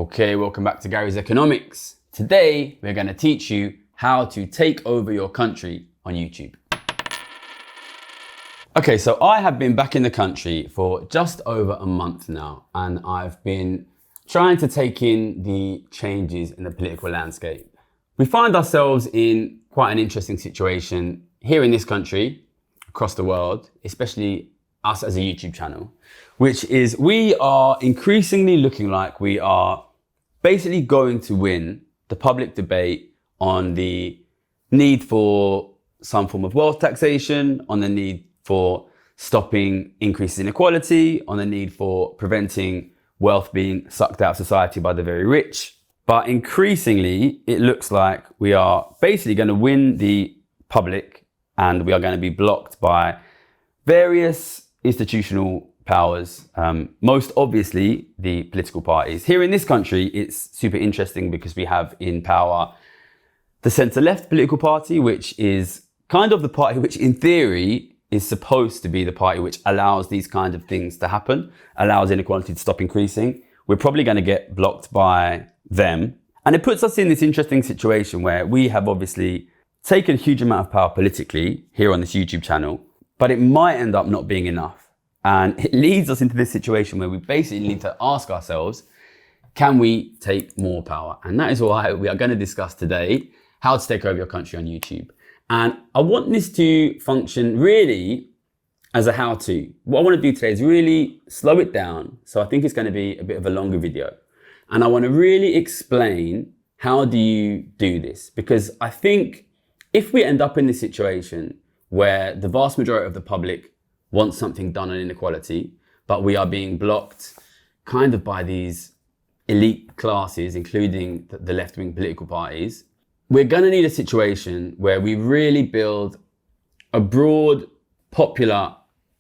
Okay, welcome back to Gary's Economics. Today, we're going to teach you how to take over your country on YouTube. Okay, so I have been back in the country for just over a month now, and I've been trying to take in the changes in the political landscape. We find ourselves in quite an interesting situation here in this country, across the world, especially us as a YouTube channel, which is we are increasingly looking like we are basically going to win the public debate on the need for some form of wealth taxation, on the need for stopping increases in inequality, on the need for preventing wealth being sucked out of society by the very rich. But increasingly, it looks like we are basically going to win the public and we are going to be blocked by various institutional powers, most obviously the political parties. Here in this country, it's super interesting because we have in power the centre-left political party, which is kind of the party which in theory is supposed to be the party which allows these kind of things to happen, allows inequality to stop increasing. We're probably going to get blocked by them. And it puts us in this interesting situation where we have obviously taken a huge amount of power politically here on this YouTube channel, but it might end up not being enough. And it leads us into this situation where we basically need to ask ourselves, can we take more power? And that is why we are going to discuss today how to take over your country on YouTube. And I want this to function really as a how-to. What I want to do today is really slow it down. So I think it's going to be a bit of a longer video. And I want to really explain how do you do this? Because I think if we end up in this situation where the vast majority of the public wants something done on inequality, but we are being blocked kind of by these elite classes, including the left-wing political parties, we're going to need a situation where we really build a broad, popular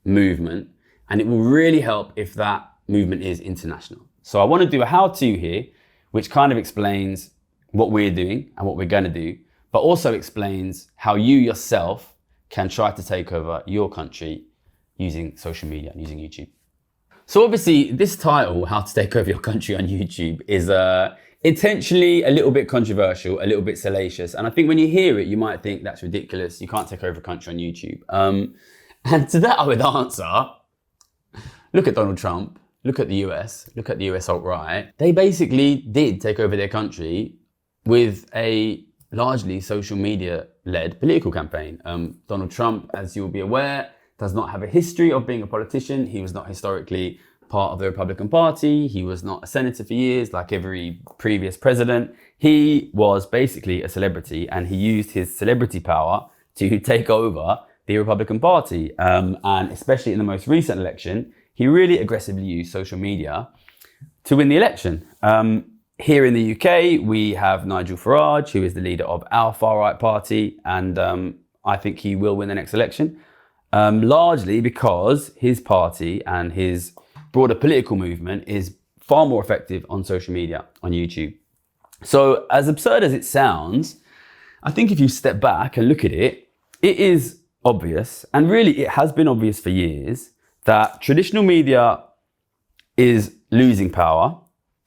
movement, and it will really help if that movement is international. So I want to do a how-to here, which kind of explains what we're doing and what we're going to do, but also explains how you yourself can try to take over your country using social media and using YouTube. So obviously this title, How to Take Over Your Country on YouTube, is intentionally a little bit controversial, a little bit salacious. And I think when you hear it, you might think that's ridiculous. You can't take over a country on YouTube. And to that I would answer, look at Donald Trump, look at the US, look at the US alt-right. They basically did take over their country with a largely social media-led political campaign. Donald Trump, as you'll be aware, does not have a history of being a politician. He was not historically part of the Republican Party. He was not a senator for years like every previous president. He was basically a celebrity and he used his celebrity power to take over the Republican Party. And especially in the most recent election, he really aggressively used social media to win the election. Here in the UK, we have Nigel Farage, who is the leader of our far-right party. And I think he will win the next election. Largely because his party and his broader political movement is far more effective on social media, on YouTube. So as absurd as it sounds, I think if you step back and look at it, it is obvious, and really it has been obvious for years, that traditional media is losing power,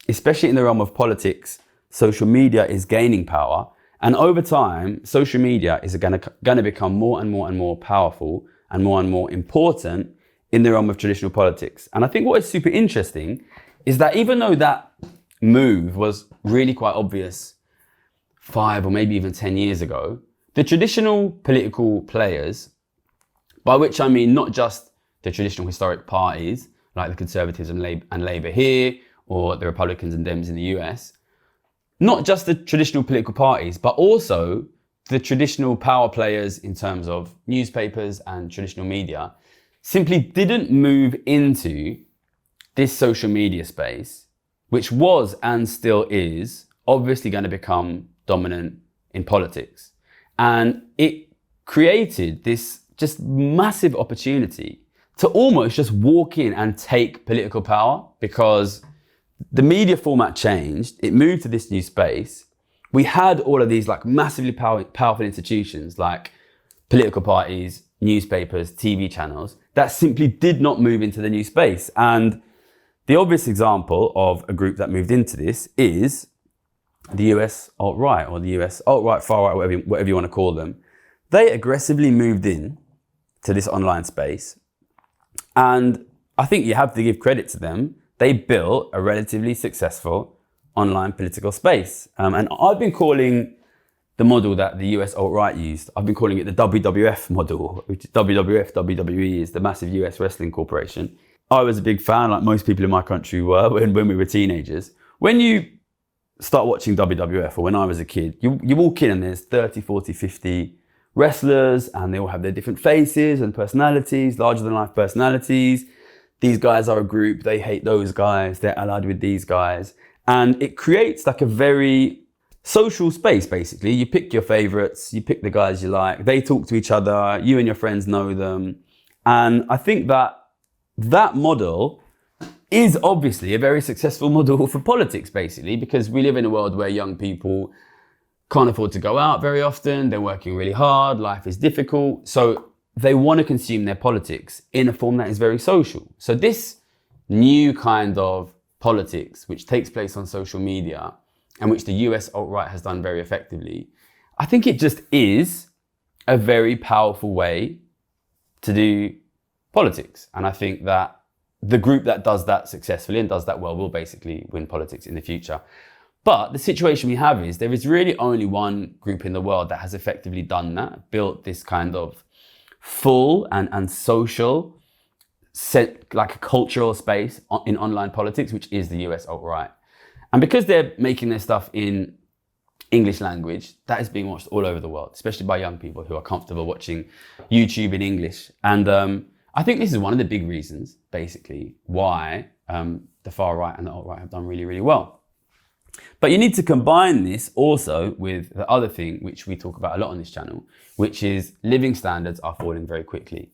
especially in the realm of politics. Social media is gaining power, and over time, social media is going to become more and more powerful and more important in the realm of traditional politics. And I think what is super interesting is that even though that move was really quite obvious 5 or maybe even 10 years ago, the traditional political players, by which I mean not just the traditional historic parties like the Conservatives and Labour here, or the Republicans and Dems in the US, not just the traditional political parties, but also the traditional power players in terms of newspapers and traditional media, simply didn't move into this social media space, which was and still is obviously going to become dominant in politics. And it created this just massive opportunity to almost just walk in and take political power, because the media format changed, it moved to this new space. We had all of these like massively powerful institutions like political parties, newspapers, TV channels that simply did not move into the new space. And The obvious example of a group that moved into this is the US alt-right, or the US alt-right, far-right, whatever you want to call them. They aggressively moved in to this online space. And I think you have to give credit to them. They built a relatively successful online political space. And I've been calling the model that the US alt-right used, I've been calling it the WWF model, which is WWF, WWE is the massive US wrestling corporation. I was a big fan, like most people in my country were when we were teenagers. When you start watching WWF, or when I was a kid, you walk in and there's 30, 40, 50 wrestlers, and they all have their different faces and personalities, larger than life personalities. These guys are a group, they hate those guys, they're allied with these guys. And it creates like a very social space, basically. You pick your favorites, you pick the guys you like, they talk to each other, you and your friends know them. And I think that model is obviously a very successful model for politics, basically, because we live in a world where young people can't afford to go out very often, they're working really hard, life is difficult. So they want to consume their politics in a form that is very social. So this new kind of politics, which takes place on social media, and which the US alt-right has done very effectively, I think it just is a very powerful way to do politics. And I think that the group that does that successfully and does that well will basically win politics in the future. But the situation we have is there is really only one group in the world that has effectively done that, built this kind of full and social set, like a cultural space in online politics, which is the US alt-right. And because they're making their stuff in English language, that is being watched all over the world, especially by young people who are comfortable watching YouTube in English. And I think this is one of the big reasons, basically, why the far right and the alt-right have done really, really well. But you need to combine this also with the other thing, which we talk about a lot on this channel, which is living standards are falling very quickly.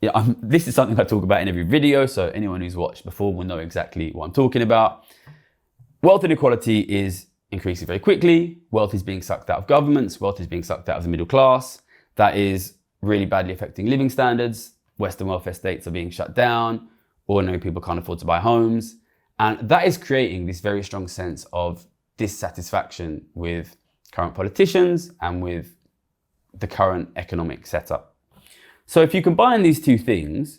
Yeah, this is something I talk about in every video, so anyone who's watched before will know exactly what I'm talking about. Wealth inequality is increasing very quickly. Wealth is being sucked out of governments. Wealth is being sucked out of the middle class. That is really badly affecting living standards. Western welfare states are being shut down. Ordinary people can't afford to buy homes. And that is creating this very strong sense of dissatisfaction with current politicians and with the current economic setup. So if you combine these two things,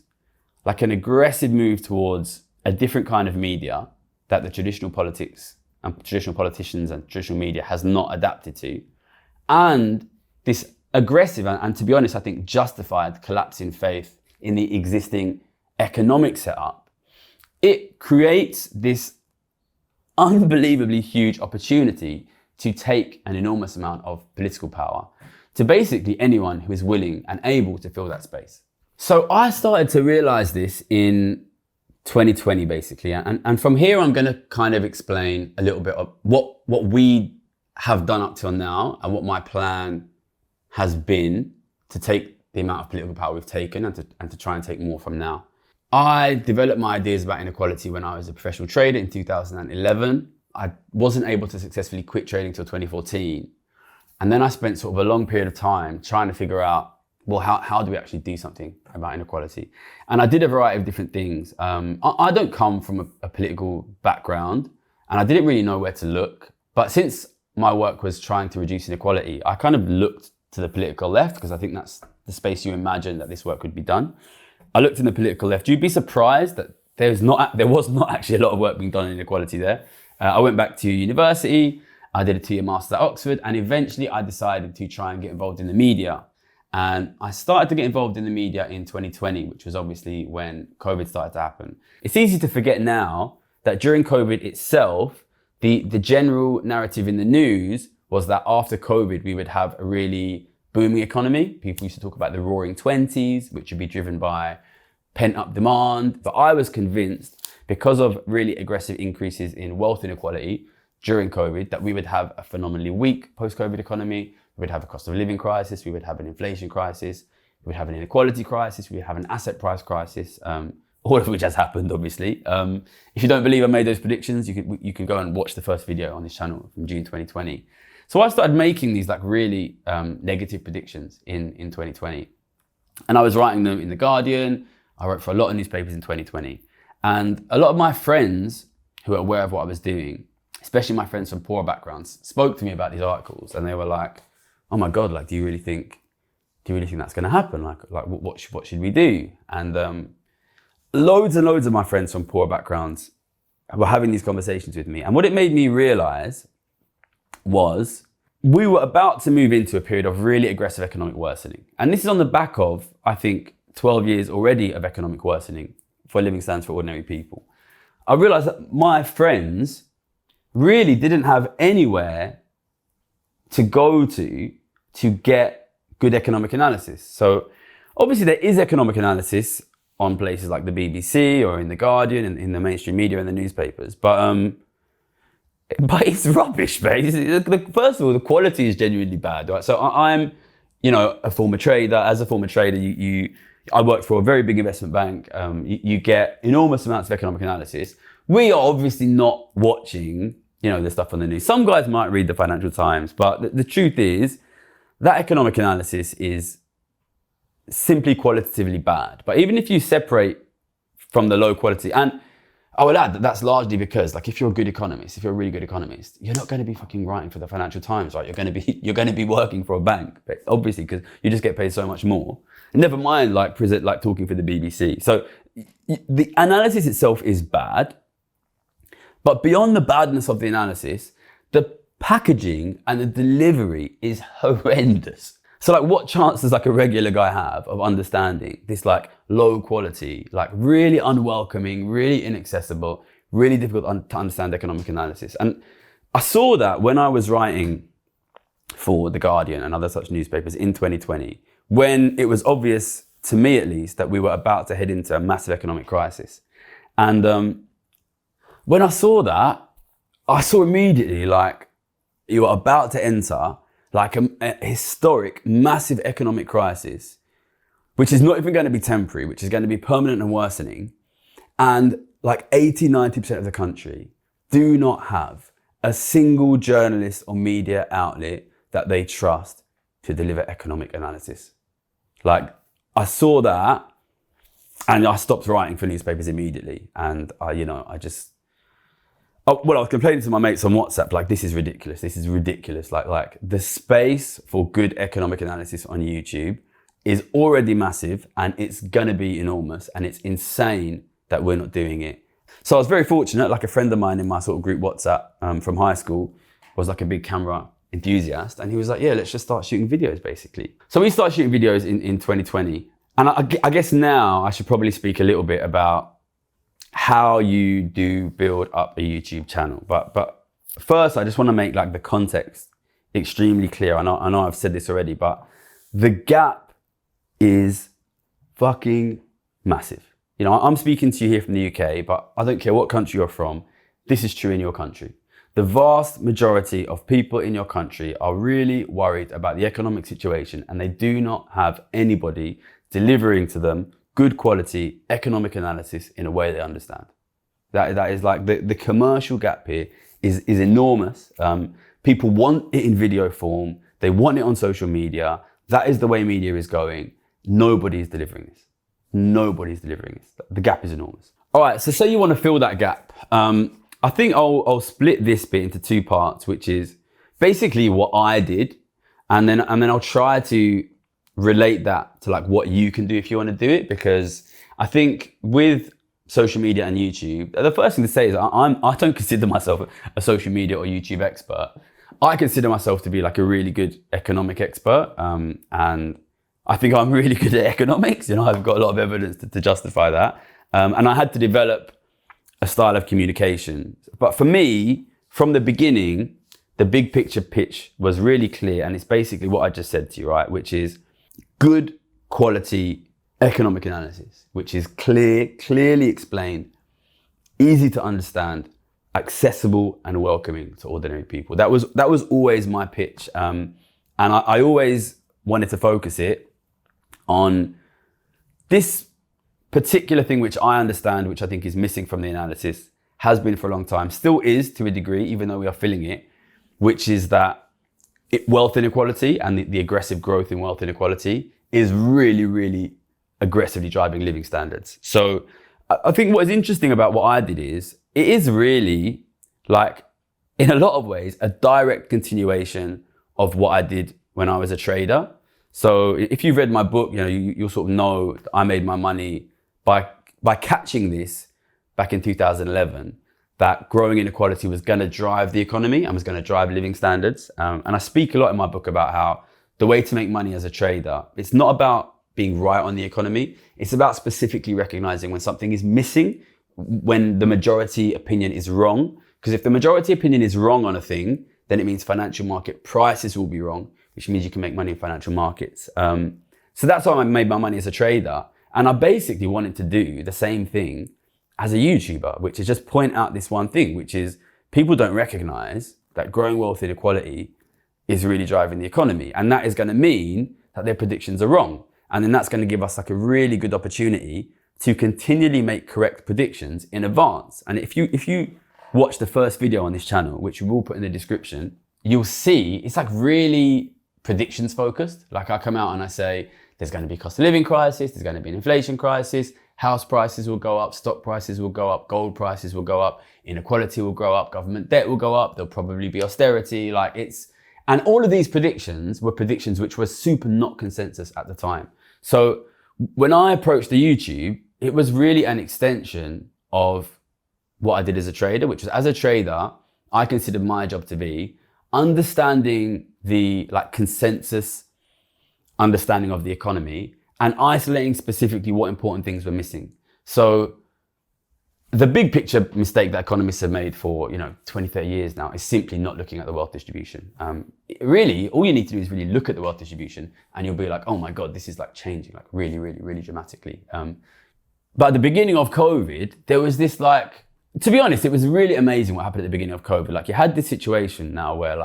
like an aggressive move towards a different kind of media that the traditional politics and traditional politicians and traditional media has not adapted to, and this aggressive and to be honest, I think justified collapse in faith in the existing economic setup, it creates this unbelievably huge opportunity to take an enormous amount of political power to basically anyone who is willing and able to fill that space. So I started to realize this in 2020, basically. And from here, I'm going to kind of explain a little bit of what we have done up till now and what my plan has been to take the amount of political power we've taken and to try and take more from now. I developed my ideas about inequality when I was a professional trader in 2011. I wasn't able to successfully quit trading till 2014. And then I spent sort of a long period of time trying to figure out, well, how do we actually do something about inequality? And I did a variety of different things. I don't come from a political background, and I didn't really know where to look. But since my work was trying to reduce inequality, I kind of looked to the political left because I think that's the space you imagine that this work could be done. I looked in the political left. You'd be surprised that there was not actually a lot of work being done on inequality there. I went back to university, I did a 2-year master's at Oxford, and eventually I decided to try and get involved in the media. And I started to get involved in the media in 2020, which was obviously when COVID started to happen. It's easy to forget now that during COVID itself, the general narrative in the news was that after COVID, we would have a really booming economy. People used to talk about the roaring 20s, which would be driven by pent-up demand. But I was convinced, because of really aggressive increases in wealth inequality during COVID, that we would have a phenomenally weak post-COVID economy. We would have a cost of living crisis. We would have an inflation crisis. We would have an inequality crisis. We would have an asset price crisis, all of which has happened, obviously. If you don't believe I made those predictions, you can go and watch the first video on this channel from June 2020. So I started making these like really negative predictions in 2020. And I was writing them in The Guardian. I wrote for a lot of newspapers in 2020. And a lot of my friends who were aware of what I was doing, especially my friends from poorer backgrounds, spoke to me about these articles, and they were like, "Oh my God, like, do you really think that's going to happen? Like, what should we do?" And loads and loads of my friends from poorer backgrounds were having these conversations with me. And what it made me realize was we were about to move into a period of really aggressive economic worsening. And this is on the back of, I think, 12 years already of economic worsening for living standards for ordinary people. I realized that my friends really didn't have anywhere to go to get good economic analysis. So obviously there is economic analysis on places like the BBC or in the Guardian and in the mainstream media and the newspapers, but it's rubbish, mate. First of all, the quality is genuinely bad, right? So I'm, a former trader. As a former trader, I worked for a very big investment bank. You get enormous amounts of economic analysis. We are obviously not watching, the stuff on the news. Some guys might read the Financial Times, but the truth is that economic analysis is simply qualitatively bad. But even if you separate from the low quality, and I will add that that's largely because, like, if you're a good economist, if you're a really good economist, you're not going to be fucking writing for the Financial Times, right? You're going to be working for a bank, obviously, because you just get paid so much more. And never mind, like talking for the BBC. So the analysis itself is bad, but beyond the badness of the analysis, the packaging and the delivery is horrendous. So like, what chance does like a regular guy have of understanding this like low quality, like really unwelcoming, really inaccessible, really difficult to understand economic analysis? And I saw that when I was writing for The Guardian and other such newspapers in 2020, when it was obvious, to me at least, that we were about to head into a massive economic crisis. And when I saw that, I saw immediately like you are about to enter like a historic, massive economic crisis, which is not even going to be temporary, which is going to be permanent and worsening. And like 80-90% of the country do not have a single journalist or media outlet that they trust to deliver economic analysis. Like, I saw that and I stopped writing for newspapers immediately. And I was complaining to my mates on WhatsApp, like, this is ridiculous. This is ridiculous. Like the space for good economic analysis on YouTube is already massive and it's gonna be enormous, and it's insane that we're not doing it. So I was very fortunate, like a friend of mine in my sort of group WhatsApp from high school was like a big camera enthusiast, and he was like, yeah, let's just start shooting videos basically. So we started shooting videos in 2020. And I guess now I should probably speak a little bit about how you do build up a YouTube channel. But first, I just want to make like the context extremely clear. I know I've said this already, but the gap is fucking massive. I'm speaking to you here from the UK, but I don't care what country you're from. This is true in your country. The vast majority of people in your country are really worried about the economic situation, and they do not have anybody delivering to them good quality economic analysis in a way they understand. That is like the commercial gap here is enormous. People want it in video form. They want it on social media. That is the way media is going. Nobody is delivering this. Nobody's delivering this. The gap is enormous. All right, so say you want to fill that gap. I think I'll split this bit into two parts, which is basically what I did, and then I'll try to relate that to like what you can do if you want to do it, because I think with social media and YouTube, the first thing to say is I don't consider myself a social media or YouTube expert. I consider myself to be like a really good economic expert, and I think I'm really good at economics. I've got a lot of evidence to justify that, and I had to develop a style of communication. But for me, from the beginning, the big picture pitch was really clear, and it's basically what I just said to you, right? Which is good quality economic analysis, which is clearly explained, easy to understand, accessible and welcoming to ordinary people. That was always my pitch. And I always wanted to focus it on this particular thing, which I understand, which I think is missing from the analysis, has been for a long time, still is to a degree, even though we are filling it, which is that wealth inequality and the aggressive growth in wealth inequality is really, really aggressively driving living standards. So I think what is interesting about what I did is, it is really like, in a lot of ways, a direct continuation of what I did when I was a trader. So if you've read my book, you'll sort of know that I made my money by catching this back in 2011, that growing inequality was going to drive the economy and was going to drive living standards. And I speak a lot in my book about how the way to make money as a trader, it's not about being right on the economy. It's about specifically recognizing when something is missing, when the majority opinion is wrong. Because if the majority opinion is wrong on a thing, then it means financial market prices will be wrong, which means you can make money in financial markets. So that's how I made my money as a trader. And I basically wanted to do the same thing as a YouTuber, which is just point out this one thing, which is people don't recognize that growing wealth inequality is really driving the economy. And that is going to mean that their predictions are wrong. And then that's going to give us like a really good opportunity to continually make correct predictions in advance. And if you watch the first video on this channel, which we will put in the description, you'll see it's like really predictions focused. Like I come out and I say, there's going to be a cost of living crisis, there's going to be an inflation crisis, house prices will go up, stock prices will go up, gold prices will go up, inequality will grow up, government debt will go up, there'll probably be austerity. And all of these predictions were predictions which were super not consensus at the time. So when I approached the YouTube, it was really an extension of what I did as a trader, which was, as a trader, I considered my job to be understanding the consensus understanding of the economy and isolating specifically what important things were missing. So the big picture mistake that economists have made for 20, 30 years now is simply not looking at the wealth distribution. Really, all you need to do is really look at the wealth distribution and you'll be like, oh my God, this is like changing like really, really, really dramatically. But at the beginning of COVID, there was this to be honest, it was really amazing what happened at the beginning of COVID. Like you had this situation now where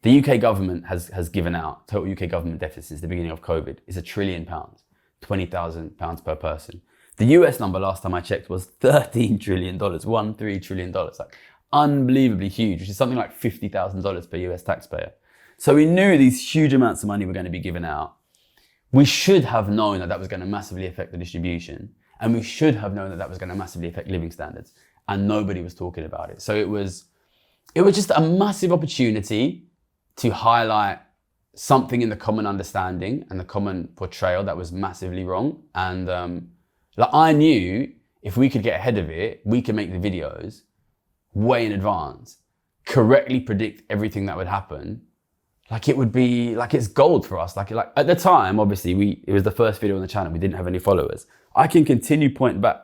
the UK government has given out, total UK government deficit since the beginning of COVID is £1 trillion, £20,000 per person. The US number last time I checked was $13 trillion, $13 trillion, like unbelievably huge, which is something like $50,000 per US taxpayer. So we knew these huge amounts of money were going to be given out. We should have known that was going to massively affect the distribution, and we should have known that was going to massively affect living standards, and nobody was talking about it. So it was just a massive opportunity to highlight something in the common understanding and the common portrayal that was massively wrong. And I knew if we could get ahead of it, we could make the videos way in advance, correctly predict everything that would happen. It would be it's gold for us. Like at the time, obviously it was the first video on the channel. We didn't have any followers. I can continue pointing back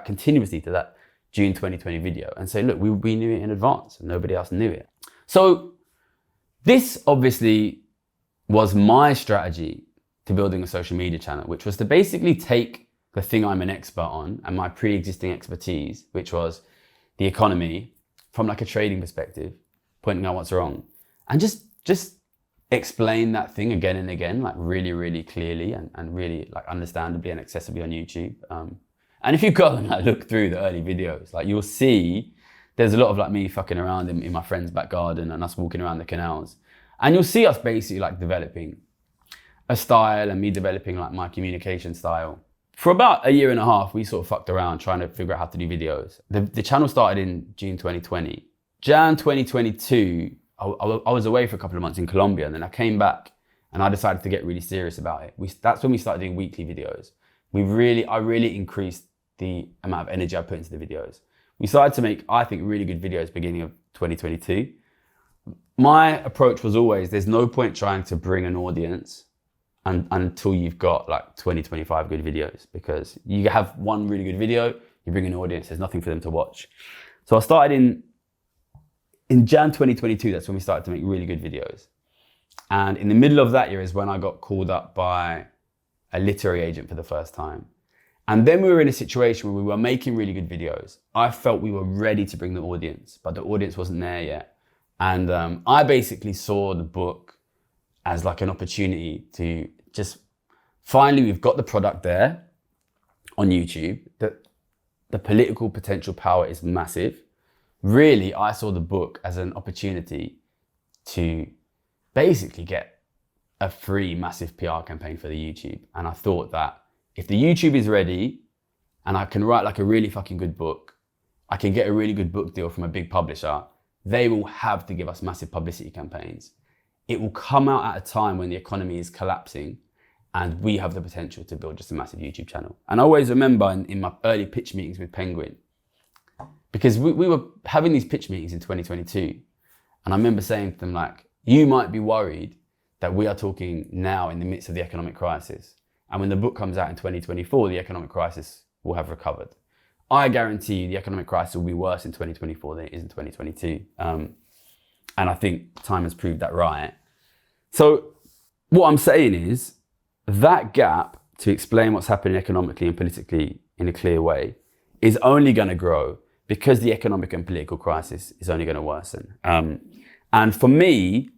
continuously to that June 2020 video and say, look, we knew it in advance and nobody else knew it. So this obviously was my strategy to building a social media channel, which was to basically take the thing I'm an expert on and my pre-existing expertise, which was the economy, from a trading perspective, pointing out what's wrong, and just explain that thing again and again, really, really clearly and really understandably and accessibly on YouTube. And if you go and look through the early videos, you'll see there's a lot of me fucking around in my friend's back garden and us walking around the canals. And you'll see us basically developing a style and me developing my communication style. For about a year and a half, we sort of fucked around trying to figure out how to do videos. The channel started in June 2020. Jan 2022, I was away for a couple of months in Colombia, and then I came back and I decided to get really serious about it. That's when we started doing weekly videos. I really increased the amount of energy I put into the videos. We started to make, I think, really good videos beginning of 2022. My approach was always, there's no point trying to bring an audience until you've got 20, 25 good videos, because you have one really good video, you bring an audience, there's nothing for them to watch. So I started in Jan 2022, that's when we started to make really good videos. And in the middle of that year is when I got called up by a literary agent for the first time. And then we were in a situation where we were making really good videos. I felt we were ready to bring the audience, but the audience wasn't there yet. And I basically saw the book as an opportunity to just, finally, we've got the product there on YouTube. The political potential power is massive. Really, I saw the book as an opportunity to basically get a free massive PR campaign for the YouTube. And I thought that if the YouTube is ready and I can write like a really fucking good book, I can get a really good book deal from a big publisher, they will have to give us massive publicity campaigns. It will come out at a time when the economy is collapsing and we have the potential to build just a massive YouTube channel. And I always remember in my early pitch meetings with Penguin, because we were having these pitch meetings in 2022, and I remember saying to them, like, you might be worried that we are talking now in the midst of the economic crisis. And when the book comes out in 2024, the economic crisis will have recovered. I guarantee you the economic crisis will be worse in 2024 than it is in 2022. And I think time has proved that right. So what I'm saying is that gap to explain what's happening economically and politically in a clear way is only going to grow because the economic and political crisis is only going to worsen. And for me,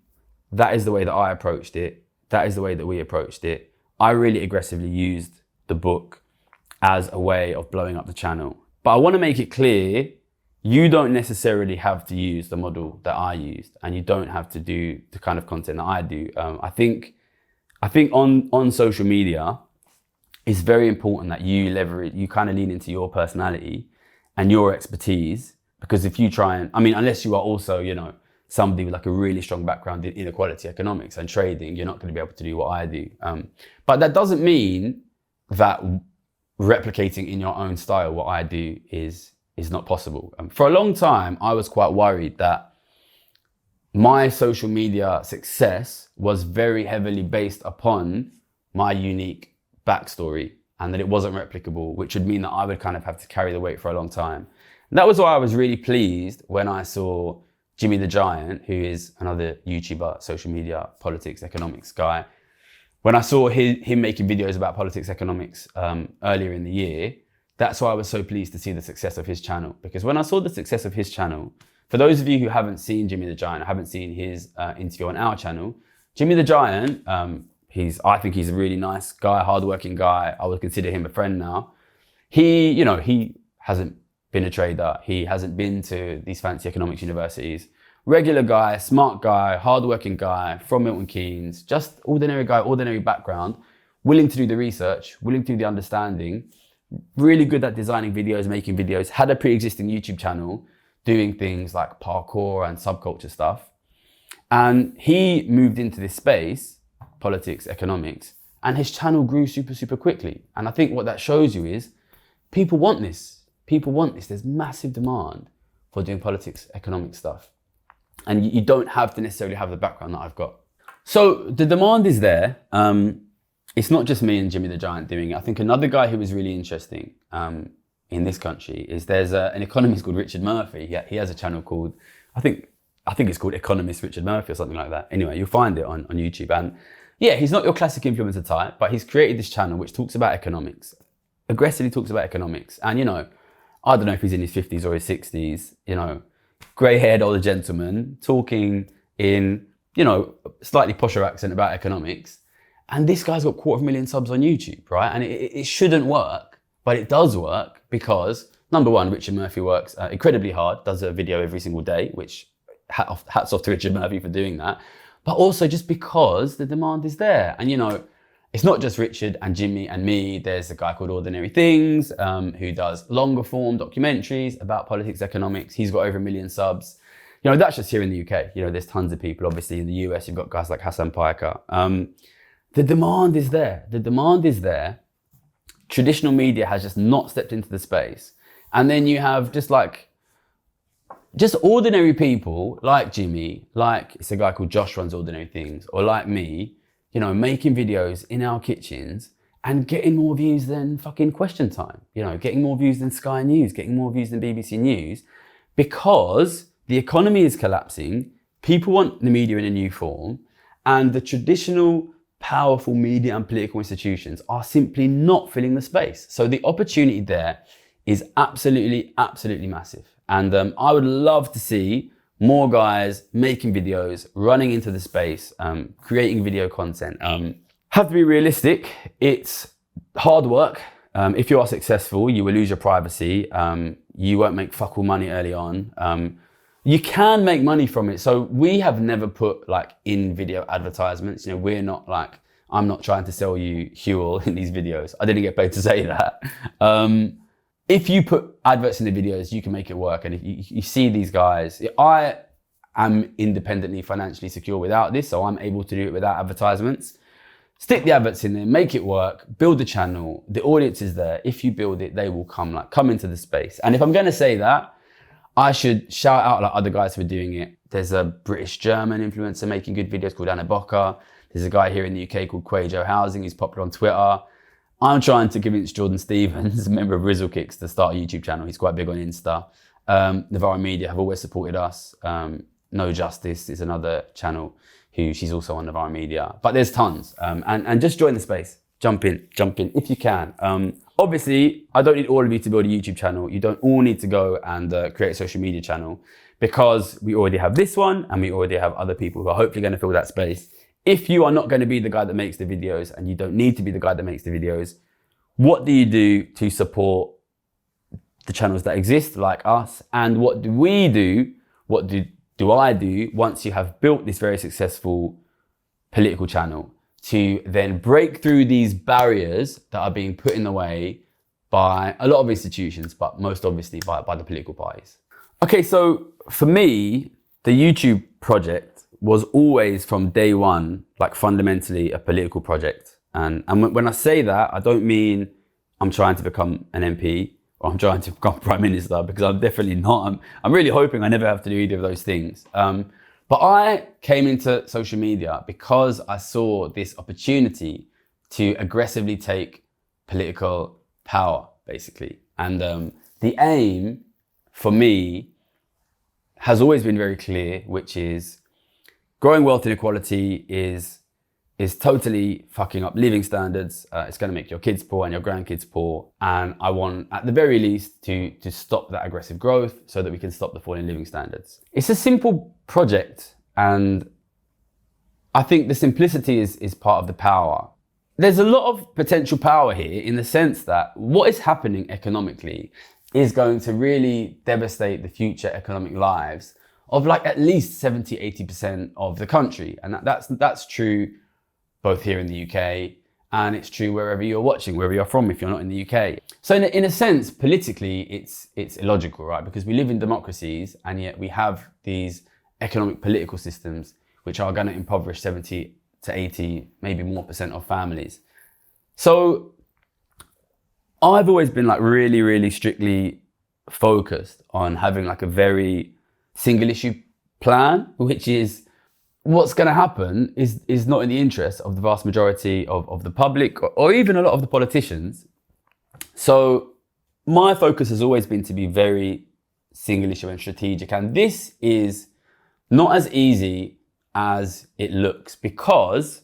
that is the way that I approached it. That is the way that we approached it. I really aggressively used the book as a way of blowing up the channel. But I want to make it clear, you don't necessarily have to use the model that I used, and you don't have to do the kind of content that I do. I think on social media, it's very important that you kind of lean into your personality and your expertise, because if you try and, unless you are also, somebody with like a really strong background in inequality economics and trading, you're not going to be able to do what I do. But that doesn't mean that replicating in your own style what I do is not possible. For a long time, I was quite worried that my social media success was very heavily based upon my unique backstory, and that it wasn't replicable, which would mean that I would kind of have to carry the weight for a long time. And that was why I was really pleased when I saw Jimmy the Giant, who is another YouTuber, social media, politics, economics guy. When I saw him making videos about politics, economics earlier in the year, that's why I was so pleased to see the success of his channel. Because when I saw the success of his channel, for those of you who haven't seen Jimmy the Giant, haven't seen his interview on our channel, Jimmy the Giant, I think he's a really nice guy, hardworking guy. I would consider him a friend now. He hasn't been a trader. He hasn't been to these fancy economics universities. Regular guy, smart guy, hardworking guy from Milton Keynes, just ordinary guy, ordinary background, willing to do the research, willing to do the understanding, really good at designing videos, making videos, had a pre-existing YouTube channel, doing things like parkour and subculture stuff. And he moved into this space, politics, economics, and his channel grew super, super quickly. And I think what that shows you is people want this. People want this. There's massive demand for doing politics, economic stuff. And you don't have to necessarily have the background that I've got. So the demand is there. It's not just me and Jimmy the Giant doing it. I think another guy who was really interesting in this country is there's an economist called Richard Murphy. He has a channel called, I think it's called Economist Richard Murphy or something like that. Anyway, you'll find it on YouTube. And yeah, he's not your classic influencer type, but he's created this channel which talks about economics, aggressively talks about economics. And I don't know if he's in his 50s or his 60s, grey-haired older gentleman talking in, slightly posher accent about economics. And this guy's got 250,000 subs on YouTube, right? And it shouldn't work, but it does work because, number one, Richard Murphy works incredibly hard, does a video every single day, which hats off to Richard Murphy for doing that. But also just because the demand is there. And, it's not just Richard and Jimmy and me. There's a guy called Ordinary Things who does longer form documentaries about politics, economics. He's got over 1 million subs. That's just here in the UK. There's tons of people. Obviously in the US, you've got guys like Hassan Piker. The demand is there. The demand is there. Traditional media has just not stepped into the space. And then you have just ordinary people like Jimmy, like it's a guy called Josh runs Ordinary Things, or like me, making videos in our kitchens and getting more views than fucking Question Time, getting more views than Sky News, getting more views than BBC News, because the economy is collapsing. People want the media in a new form, and the traditional powerful media and political institutions are simply not filling the space. So the opportunity there is absolutely, absolutely massive. And I would love to see more guys making videos, running into the space, creating video content. Have to be realistic. It's hard work. If you are successful, you will lose your privacy. You won't make fuck all money early on. You can make money from it. So we have never put in video advertisements. We're not I'm not trying to sell you Huel in these videos. I didn't get paid to say that. if you put adverts in the videos, you can make it work. And if you see these guys, I am independently financially secure without this, so I'm able to do it without advertisements. Stick the adverts in there, make it work, build the channel. The audience is there. If you build it, they will come into the space. And if I'm going to say that, I should shout out like other guys who are doing it. There's a British-German influencer making good videos called Anna Boca. There's a guy here in the UK called Quajo Housing. He's popular on Twitter. I'm trying to convince Jordan Stevens, a member of Rizzle Kicks, to start a YouTube channel. He's quite big on Insta. Navarro Media have always supported us. No Justice is another channel who she's also on Navarro Media. But there's tons. And just join the space. Jump in if you can. Obviously, I don't need all of you to build a YouTube channel. You don't all need to go and create a social media channel, because we already have this one and we already have other people who are hopefully going to fill that space. If you are not going to be the guy that makes the videos, and you don't need to be the guy that makes the videos, what do you do to support the channels that exist like us? And what do we do? What do I do once you have built this very successful political channel to then break through these barriers that are being put in the way by a lot of institutions, but most obviously by the political parties? Okay, so for me, the YouTube project was always from day one, like fundamentally a political project. And when I say that, I don't mean I'm trying to become an MP or I'm trying to become Prime Minister, because I'm definitely not. I'm really hoping I never have to do either of those things. But I came into social media because I saw this opportunity to aggressively take political power, basically. And the aim for me has always been very clear, which is growing wealth inequality is totally fucking up living standards. It's going to make your kids poor and your grandkids poor. And I want, at the very least, to stop that aggressive growth so that we can stop the fall in living standards. It's a simple project, and I think the simplicity is part of the power. There's a lot of potential power here, in the sense that what is happening economically is going to really devastate the future economic lives of like at least 70, 80% of the country. And that's true both here in the UK, and it's true wherever you're watching, wherever you're from, if you're not in the UK. So in a sense, politically, it's illogical, right? Because we live in democracies, and yet we have these economic political systems which are going to impoverish 70 to 80, maybe more % of families. So I've always been like really, really strictly focused on having like a very single issue plan, which is what's going to happen is not in the interest of the vast majority of the public, or even a lot of the politicians. So my focus has always been to be very single issue and strategic. And this is not as easy as it looks, because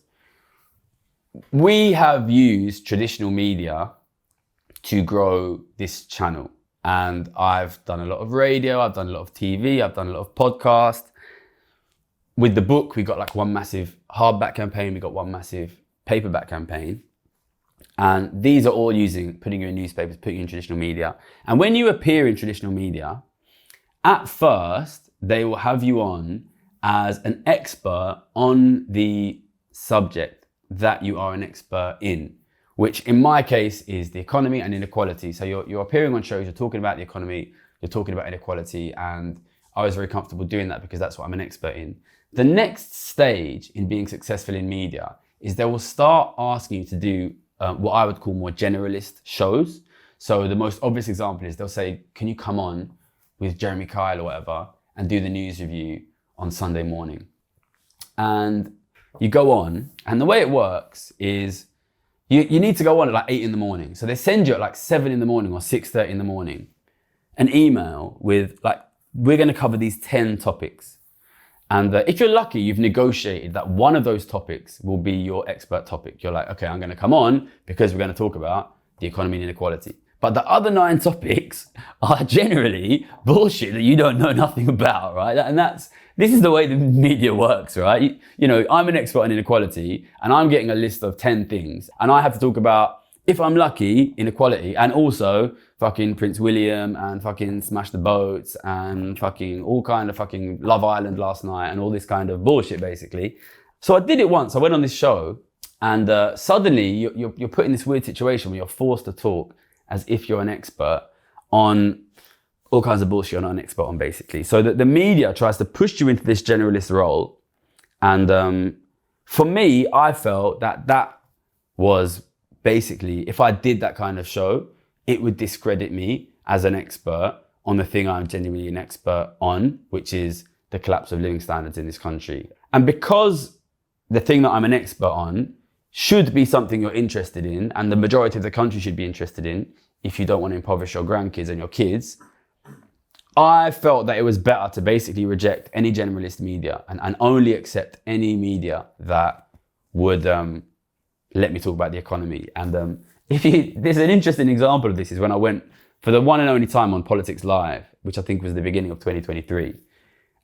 we have used traditional media to grow this channel. And I've done a lot of radio, I've done a lot of TV, I've done a lot of podcasts. With the book, we got like one massive hardback campaign, we got one massive paperback campaign. And these are all putting you in newspapers, putting you in traditional media. And when you appear in traditional media, at first, they will have you on as an expert on the subject that you are an expert in, which in my case is the economy and inequality. So you're appearing on shows, you're talking about the economy, you're talking about inequality, and I was very comfortable doing that because that's what I'm an expert in. The next stage in being successful in media is they will start asking you to do what I would call more generalist shows. So the most obvious example is they'll say, can you come on with Jeremy Kyle or whatever and do the news review on Sunday morning? And you go on, and the way it works is you need to go on at like 8 in the morning. So they send you at like 7 in the morning or 6:30 in the morning an email with like, we're going to cover these 10 topics. And if you're lucky, you've negotiated that one of those topics will be your expert topic. You're like, okay, I'm going to come on because we're going to talk about the economy and inequality. But the other 9 topics are generally bullshit that you don't know nothing about, right? And this is the way the media works, right? You know, I'm an expert on inequality, and I'm getting a list of 10 things, and I have to talk about, if I'm lucky, inequality, and also fucking Prince William, and fucking Smash the Boats, and fucking all kind of fucking Love Island last night, and all this kind of bullshit, basically. So I did it once. I went on this show, and suddenly you're put in this weird situation where you're forced to talk as if you're an expert. on all kinds of bullshit you're not an expert on, basically. So the media tries to push you into this generalist role. And for me, I felt that was basically, if I did that kind of show, it would discredit me as an expert on the thing I'm genuinely an expert on, which is the collapse of living standards in this country. And because the thing that I'm an expert on should be something you're interested in, and the majority of the country should be interested in, if you don't want to impoverish your grandkids and your kids, I felt that it was better to basically reject any generalist media and only accept any media that would let me talk about the economy. And there's an interesting example of this is when I went for the one and only time on Politics Live, which I think was the beginning of 2023.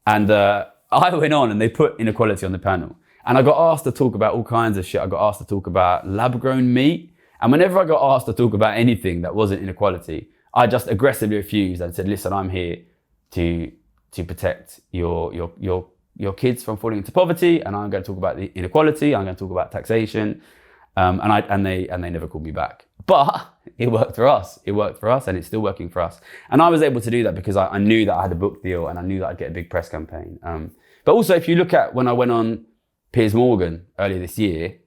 And I went on and they put inequality on the panel. And I got asked to talk about all kinds of shit. I got asked to talk about lab-grown meat. And whenever I got asked to talk about anything that wasn't inequality, I just aggressively refused and said, listen, I'm here to protect your kids from falling into poverty, and I'm going to talk about the inequality, I'm going to talk about taxation, and they never called me back. But it worked for us. It worked for us, and it's still working for us. And I was able to do that because I knew that I had a book deal, and I knew that I'd get a big press campaign. But also, if you look at when I went on Piers Morgan earlier this year,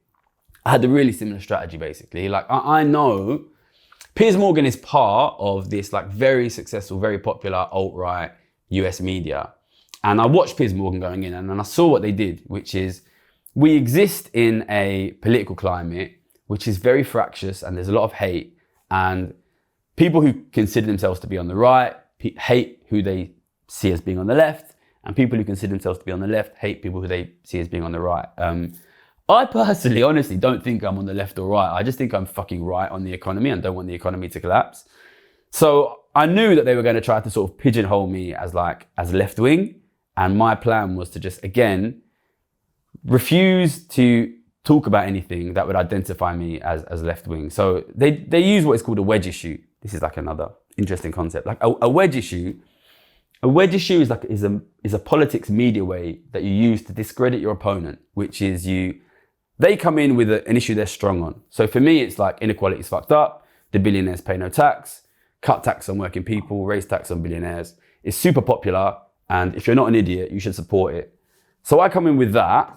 I had a really similar strategy, basically. Like, I know Piers Morgan is part of this like very successful, very popular alt-right US media. And I watched Piers Morgan going in and I saw what they did, which is we exist in a political climate which is very fractious and there's a lot of hate, and people who consider themselves to be on the right hate who they see as being on the left, and people who consider themselves to be on the left hate people who they see as being on the right. I personally, honestly, don't think I'm on the left or right. I just think I'm fucking right on the economy and don't want the economy to collapse. So I knew that they were going to try to sort of pigeonhole me as left wing. And my plan was to just, again, refuse to talk about anything that would identify me as left wing. So they use what is called a wedge issue. This is like another interesting concept. Like a wedge issue. A wedge issue is a politics media way that you use to discredit your opponent, which is they come in with an issue they're strong on. So for me, it's like inequality is fucked up, the billionaires pay no tax, cut tax on working people, raise tax on billionaires. It's super popular, and if you're not an idiot, you should support it. So I come in with that.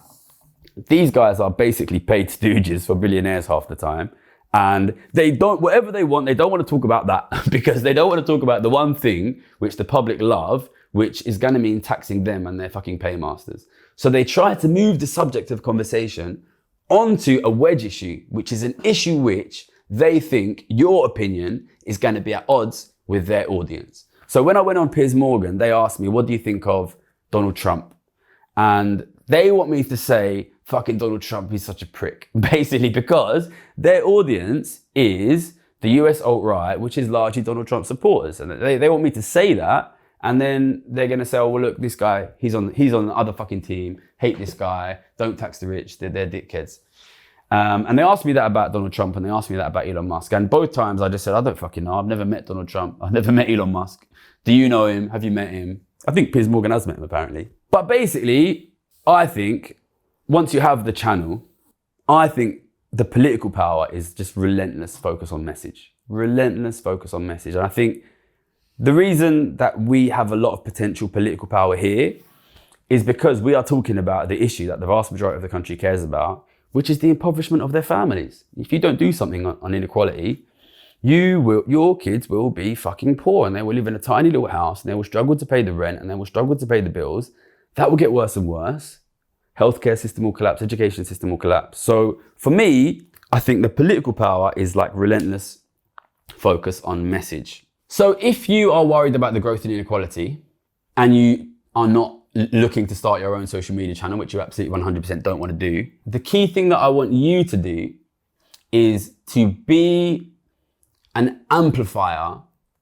These guys are basically paid stooges for billionaires half the time. And they don't, whatever they want, they don't want to talk about that because they don't want to talk about the one thing which the public love, which is going to mean taxing them and their fucking paymasters. So they try to move the subject of conversation onto a wedge issue, which is an issue which they think your opinion is going to be at odds with their audience. So when I went on Piers Morgan, they asked me, what do you think of Donald Trump? And they want me to say, fucking Donald Trump, he's such a prick. Basically because their audience is the US alt-right, which is largely Donald Trump supporters. And they want me to say that. And then they're going to say, oh, well, look, this guy, he's on the other fucking team. Hate this guy. Don't tax the rich. They're dickheads. And they asked me that about Donald Trump and they asked me that about Elon Musk. And both times I just said, I don't fucking know. I've never met Donald Trump. I've never met Elon Musk. Do you know him? Have you met him? I think Piers Morgan has met him, apparently. But basically, I think once you have the channel, I think the political power is just relentless focus on message. Relentless focus on message. And I think the reason that we have a lot of potential political power here is because we are talking about the issue that the vast majority of the country cares about, which is the impoverishment of their families. If you don't do something on inequality, your kids will be fucking poor and they will live in a tiny little house and they will struggle to pay the rent and they will struggle to pay the bills. That will get worse and worse. Healthcare system will collapse, education system will collapse. So for me, I think the political power is like relentless focus on message. So if you are worried about the growth in inequality and you are not looking to start your own social media channel, which you absolutely 100% don't want to do, the key thing that I want you to do is to be an amplifier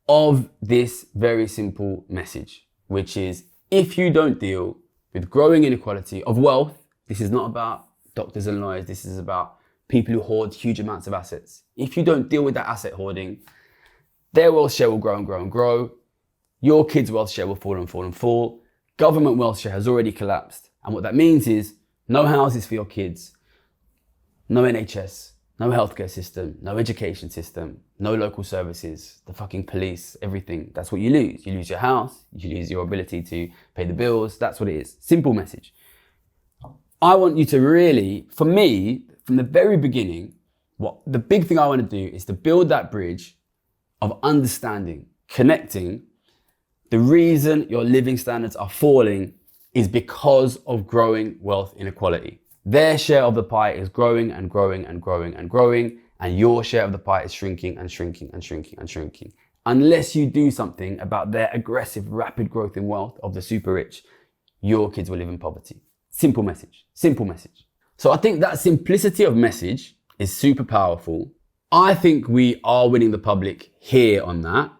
of this very simple message, which is if you don't deal with growing inequality of wealth, this is not about doctors and lawyers, this is about people who hoard huge amounts of assets. If you don't deal with that asset hoarding, their wealth share will grow and grow and grow. Your kids' wealth share will fall and fall and fall. Government wealth share has already collapsed. And what that means is no houses for your kids, no NHS, No healthcare system, no education system, no local services, the fucking police, everything. That's what you lose. You lose your house, you lose your ability to pay the bills. That's what it is. Simple message. I want you to really, for me, from the very beginning, the big thing I want to do is to build that bridge of understanding, connecting. The reason your living standards are falling is because of growing wealth inequality. Their share of the pie is growing and growing and growing and growing, and your share of the pie is shrinking and shrinking and shrinking and shrinking. Unless you do something about their aggressive, rapid growth in wealth of the super rich, your kids will live in poverty. Simple message, simple message. So I think that simplicity of message is super powerful. I think we are winning the public here on that.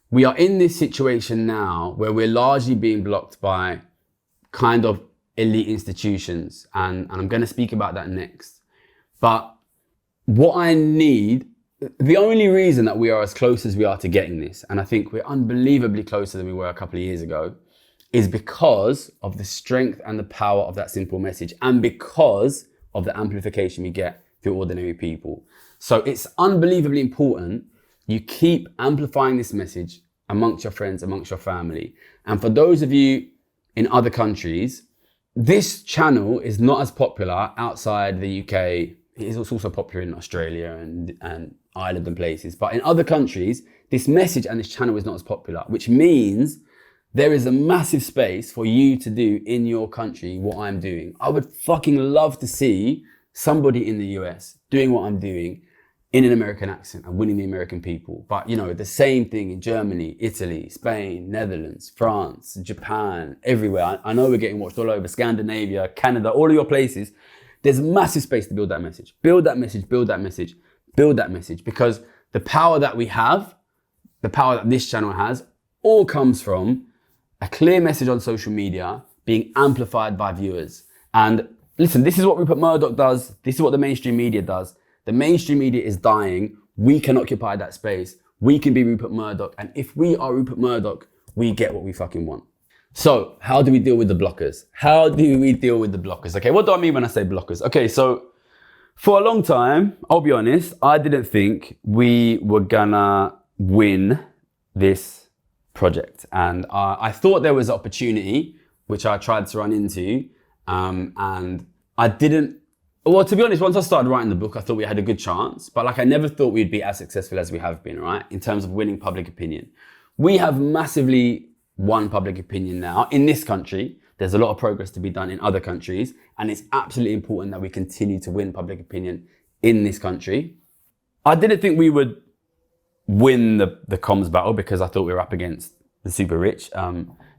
We are in this situation now where we're largely being blocked by kind of elite institutions, and I'm going to speak about that next. But what I need, the only reason that we are as close as we are to getting this, and I think we're unbelievably closer than we were a couple of years ago, is because of the strength and the power of that simple message, and because of the amplification we get through ordinary people. So it's unbelievably important you keep amplifying this message amongst your friends, amongst your family. And for those of you in other countries, this channel is not as popular outside the UK. It is also popular in Australia and Ireland and places. But in other countries, this message and this channel is not as popular, which means there is a massive space for you to do in your country what I'm doing. I would fucking love to see somebody in the US doing what I'm doing in an American accent and winning the American people. But the same thing in Germany, Italy, Spain, Netherlands, France, Japan, everywhere. I know we're getting watched all over, Scandinavia, Canada, all of your places. There's massive space to build that message. Build that message, build that message, build that message. Because the power that we have, the power that this channel has, all comes from a clear message on social media being amplified by viewers. And listen, this is what Rupert Murdoch does. This is what the mainstream media does. The mainstream media is dying. We can occupy that space. We can be Rupert Murdoch. And if we are Rupert Murdoch, we get what we fucking want. So how do we deal with the blockers? How do we deal with the blockers? Okay, what do I mean when I say blockers? Okay, so for a long time, I'll be honest, I didn't think we were gonna win this project. And I thought there was opportunity, which I tried to run into, and I didn't. Well, to be honest, once I started writing the book, I thought we had a good chance, but I never thought we'd be as successful as we have been, right? In terms of winning public opinion. We have massively won public opinion now in this country. There's a lot of progress to be done in other countries, and it's absolutely important that we continue to win public opinion in this country. I didn't think we would win the comms battle because I thought we were up against the super rich.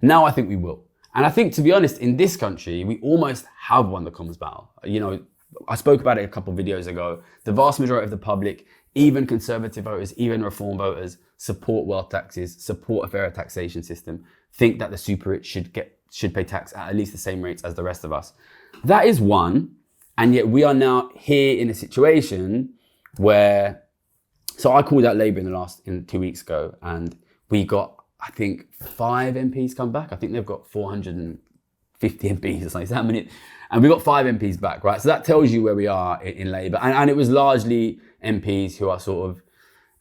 Now I think we will. And I think, to be honest, in this country, we almost have won the comms battle. I spoke about it a couple of videos ago. The vast majority of the public, even conservative voters, even reform voters, support wealth taxes, support a fairer taxation system, think that the super rich should pay tax at least the same rates as the rest of us. That is one. And yet we are now here in a situation where, so I called out Labour in 2 weeks ago, and we got, I think, 5 MPs come back. I think they've got 450 MPs or something. How many? And we got 5 MPs back, right? So that tells you where we are in Labour. And it was largely MPs who are sort of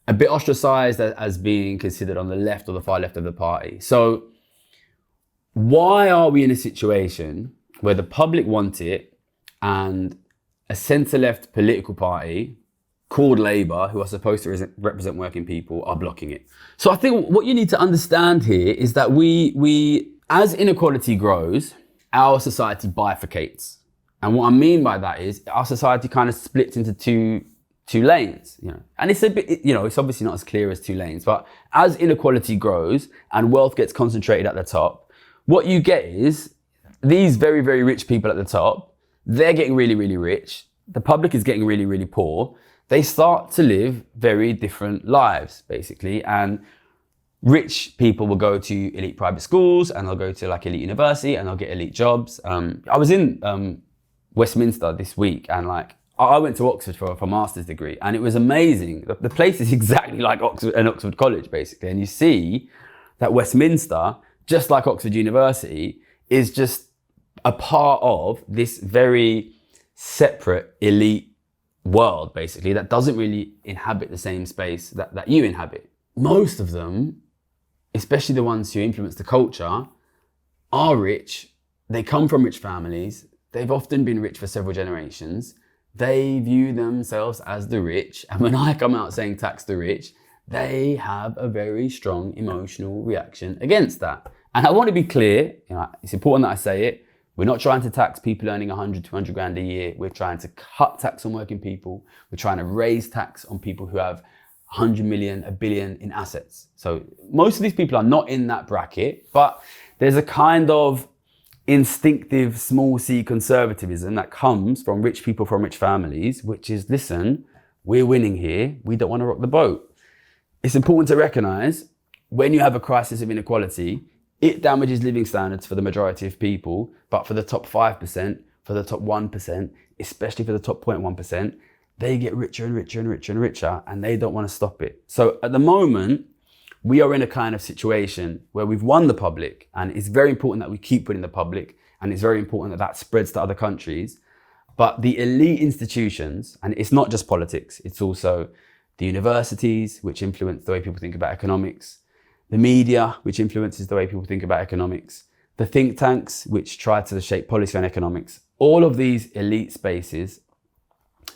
a bit ostracised as being considered on the left or the far left of the party. So why are we in a situation where the public want it and a centre-left political party called Labour, who are supposed to represent working people, are blocking it? So I think what you need to understand here is that we as inequality grows, our society bifurcates. And what I mean by that is our society kind of splits into two lanes, And it's a bit, it's obviously not as clear as 2 lanes, but as inequality grows and wealth gets concentrated at the top, what you get is these very, very rich people at the top, they're getting really, really rich. The public is getting really, really poor. They start to live very different lives, basically. And rich people will go to elite private schools, and they'll go to elite university, and they'll get elite jobs. I was in Westminster this week, and I went to Oxford for a master's degree, and it was amazing. The place is exactly like Oxford College, basically. And you see that Westminster, just like Oxford University, is just a part of this very separate elite world, basically, that doesn't really inhabit the same space that you inhabit. Most of them, especially the ones who influence the culture, are rich. They come from rich families. They've often been rich for several generations. They view themselves as the rich. And when I come out saying tax the rich, they have a very strong emotional reaction against that. And I want to be clear, it's important that I say it. We're not trying to tax people earning 100, 200 grand a year. We're trying to cut tax on working people. We're trying to raise tax on people who have 100 million, a billion in assets. So most of these people are not in that bracket, but there's a kind of instinctive small c conservatism that comes from rich people from rich families, which is, listen, we're winning here. We don't want to rock the boat. It's important to recognize when you have a crisis of inequality, it damages living standards for the majority of people, but for the top 5%, for the top 1%, especially for the top 0.1%, they get richer and richer and richer and richer, and they don't want to stop it. So at the moment, we are in a kind of situation where we've won the public, and it's very important that we keep winning the public, and it's very important that that spreads to other countries. But the elite institutions, and it's not just politics, it's also the universities, which influence the way people think about economics, the media, which influences the way people think about economics, the think tanks, which try to shape policy on economics. All of these elite spaces,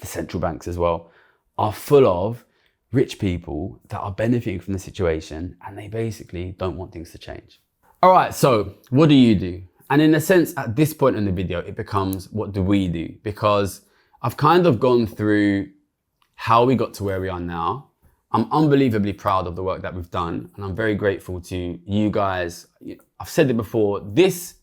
the central banks as well, are full of rich people that are benefiting from the situation, and they basically don't want things to change. All right, so what do you do? And in a sense, at this point in the video, it becomes, what do we do? Because I've kind of gone through how we got to where we are now. I'm unbelievably proud of the work that we've done, and I'm very grateful to you guys. I've said it before, this,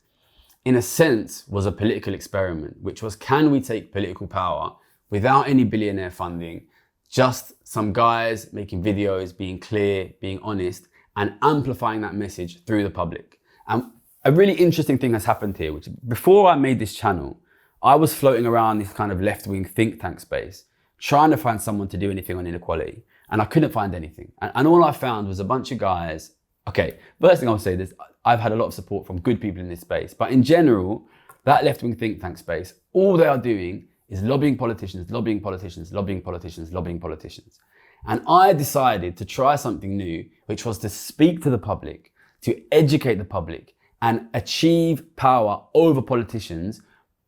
in a sense, was a political experiment, which was, can we take political power without any billionaire funding, just some guys making videos, being clear, being honest, and amplifying that message through the public. And a really interesting thing has happened here, which before I made this channel, I was floating around this kind of left-wing think tank space, trying to find someone to do anything on inequality. And I couldn't find anything. And all I found was a bunch of guys. Okay, first thing I'll say is I've had a lot of support from good people in this space. But in general, that left-wing think tank space, all they are doing is lobbying politicians, lobbying politicians, lobbying politicians, lobbying politicians. And I decided to try something new, which was to speak to the public, to educate the public, and achieve power over politicians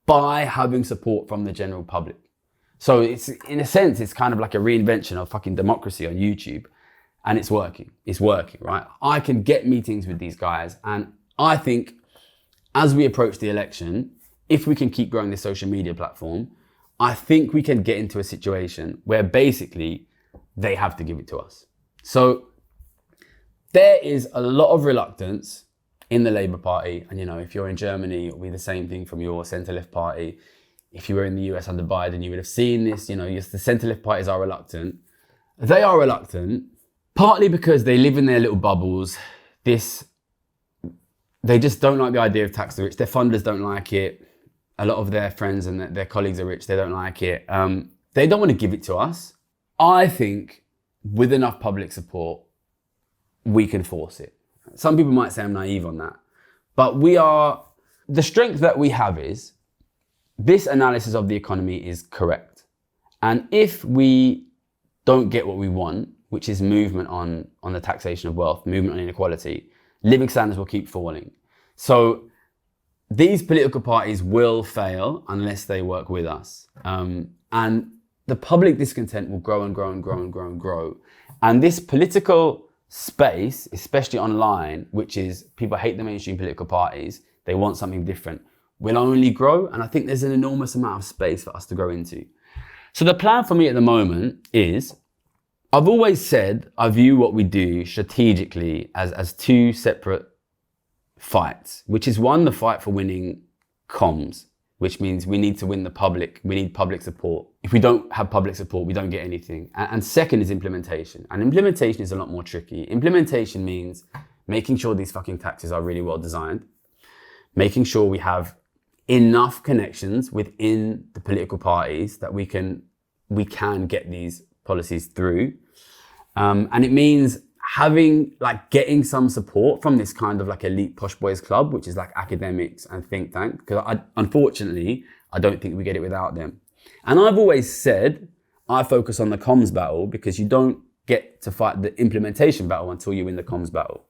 by having support from the general public. So it's, in a sense, it's kind of like a reinvention of fucking democracy on YouTube, and it's working. It's working, right? I can get meetings with these guys, and I think as we approach the election, if we can keep growing this social media platform, I think we can get into a situation where basically they have to give it to us. So there is a lot of reluctance in the Labour Party, and if you're in Germany, it'll be the same thing from your centre-left party. If you were in the US under Biden, you would have seen this, the centre-left parties are reluctant. They are reluctant, partly because they live in their little bubbles. They just don't like the idea of tax the rich. Their funders don't like it. A lot of their friends and their colleagues are rich. They don't like it. They don't want to give it to us. I think with enough public support, we can force it. Some people might say I'm naive on that. But the strength that we have is, this analysis of the economy is correct. And if we don't get what we want, which is movement on the taxation of wealth, movement on inequality, living standards will keep falling. So these political parties will fail unless they work with us. And the public discontent will grow and grow and grow and grow and grow. And this political space, especially online, which is people hate the mainstream political parties, they want something different, will only grow. And I think there's an enormous amount of space for us to grow into. So the plan for me at the moment is, I've always said I view what we do strategically as two separate fights, which is one, the fight for winning comms, which means we need to win the public. We need public support. If we don't have public support, we don't get anything. And second is implementation. And implementation is a lot more tricky. Implementation means making sure these fucking taxes are really well designed, making sure we have enough connections within the political parties that we can get these policies through. And it means getting some support from this kind of elite posh boys club, which is academics and think tank, because unfortunately, I don't think we get it without them. And I've always said I focus on the comms battle because you don't get to fight the implementation battle until you win the comms battle.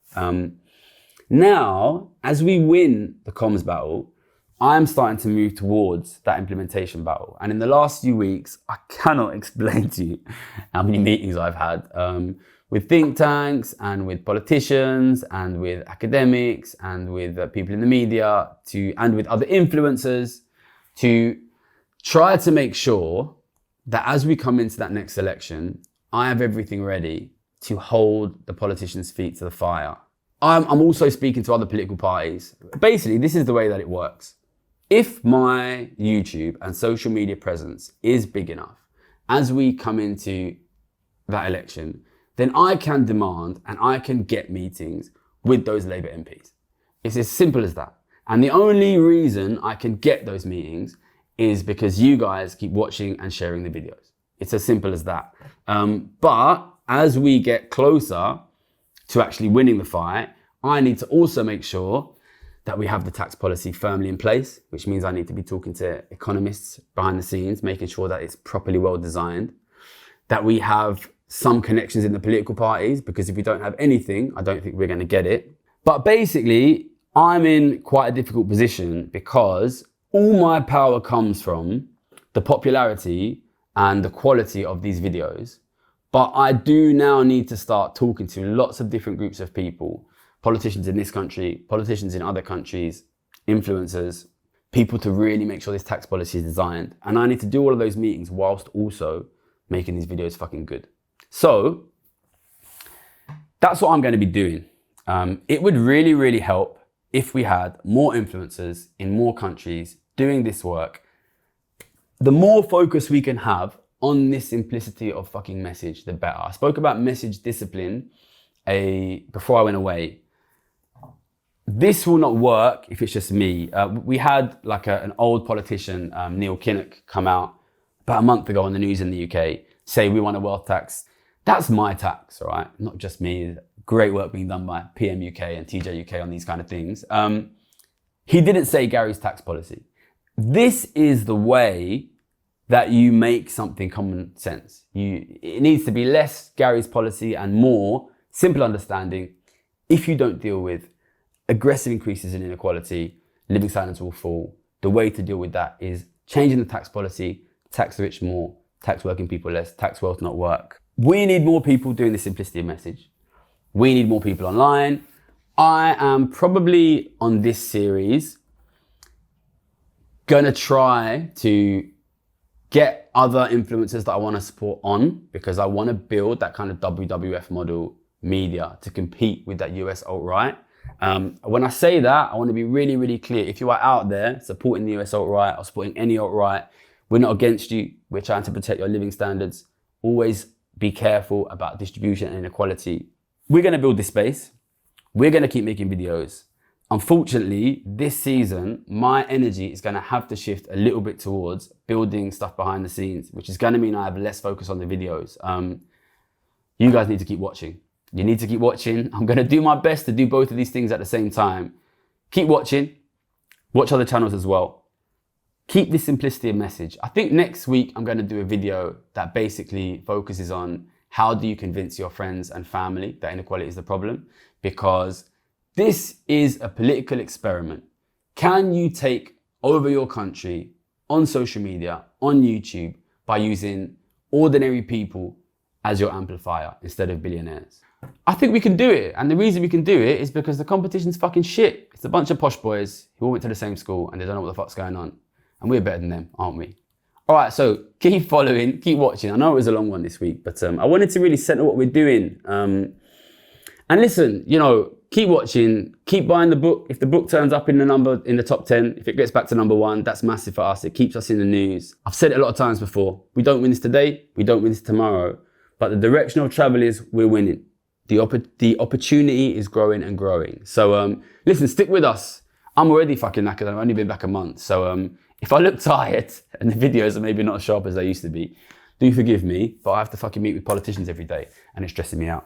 Now, as we win the comms battle, I'm starting to move towards that implementation battle. And in the last few weeks, I cannot explain to you how many meetings I've had with think tanks and with politicians and with academics and with people in the media and with other influencers to try to make sure that as we come into that next election, I have everything ready to hold the politicians' feet to the fire. I'm also speaking to other political parties. Basically, this is the way that it works. If my YouTube and social media presence is big enough as we come into that election, then I can demand and I can get meetings with those Labour MPs. It's as simple as that. And the only reason I can get those meetings is because you guys keep watching and sharing the videos. It's as simple as that. But as we get closer to actually winning the fight, I need to also make sure that we have the tax policy firmly in place, which means I need to be talking to economists behind the scenes, making sure that it's properly well designed, that we have some connections in the political parties, because if we don't have anything, I don't think we're going to get it. But basically, I'm in quite a difficult position because all my power comes from the popularity and the quality of these videos. But I do now need to start talking to lots of different groups of people, politicians in this country, politicians in other countries, influencers, people to really make sure this tax policy is designed. And I need to do all of those meetings whilst also making these videos fucking good. So that's what I'm going to be doing. It would really, really help if we had more influencers in more countries doing this work. The more focus we can have on this simplicity of fucking message, the better. I spoke about message discipline before I went away. This will not work if it's just me. We had like an old politician, Neil Kinnock, come out about a month ago on the news in the UK, say we want a wealth tax. That's my tax, all right? Not just me. Great work being done by PM UK and TJ UK on these kind of things. He didn't say Gary's tax policy. This is the way that you make something common sense. It needs to be less Gary's policy and more simple understanding. If you don't deal with aggressive increases in inequality, living standards will fall. The way to deal with that is changing the tax policy, tax the rich more, tax working people less, tax wealth not work. We need more people doing the simplicity of message. We need more people online. I am probably on this series gonna try to get other influencers that I want to support on, because I want to build that kind of WWF model media to compete with that US alt-right. When I say that, I want to be really, really clear. If you are out there supporting the US alt-right or supporting any alt-right, we're not against you. We're trying to protect your living standards. Always be careful about distribution and inequality. We're going to build this space. We're going to keep making videos. Unfortunately, this season, my energy is going to have to shift a little bit towards building stuff behind the scenes, which is going to mean I have less focus on the videos. You guys need to keep watching. You need to keep watching. I'm going to do my best to do both of these things at the same time. Keep watching. Watch other channels as well. Keep this simplicity of message. I think next week I'm going to do a video that basically focuses on how do you convince your friends and family that inequality is the problem, because this is a political experiment. Can you take over your country on social media, on YouTube, by using ordinary people as your amplifier instead of billionaires? I think we can do it. And the reason we can do it is because the competition's fucking shit. It's a bunch of posh boys who all went to the same school and they don't know what the fuck's going on. And we're better than them, aren't we? All right, so keep following, keep watching. I know it was a long one this week, but I wanted to really center what we're doing. And listen, keep watching, keep buying the book. If the book turns up in the top 10, if it gets back to number 1, that's massive for us. It keeps us in the news. I've said it a lot of times before. We don't win this today, we don't win this tomorrow, but the direction of travel is we're winning. The opportunity is growing and growing. So listen, stick with us. I'm already fucking knackered. I've only been back a month. So if I look tired and the videos are maybe not as sharp as they used to be, do forgive me, but I have to fucking meet with politicians every day and it's stressing me out.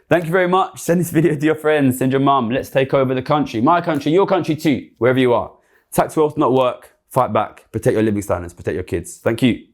Thank you very much. Send this video to your friends, send your mum. Let's take over the country. My country, your country too, wherever you are. Tax wealth, not work. Fight back. Protect your living standards. Protect your kids. Thank you.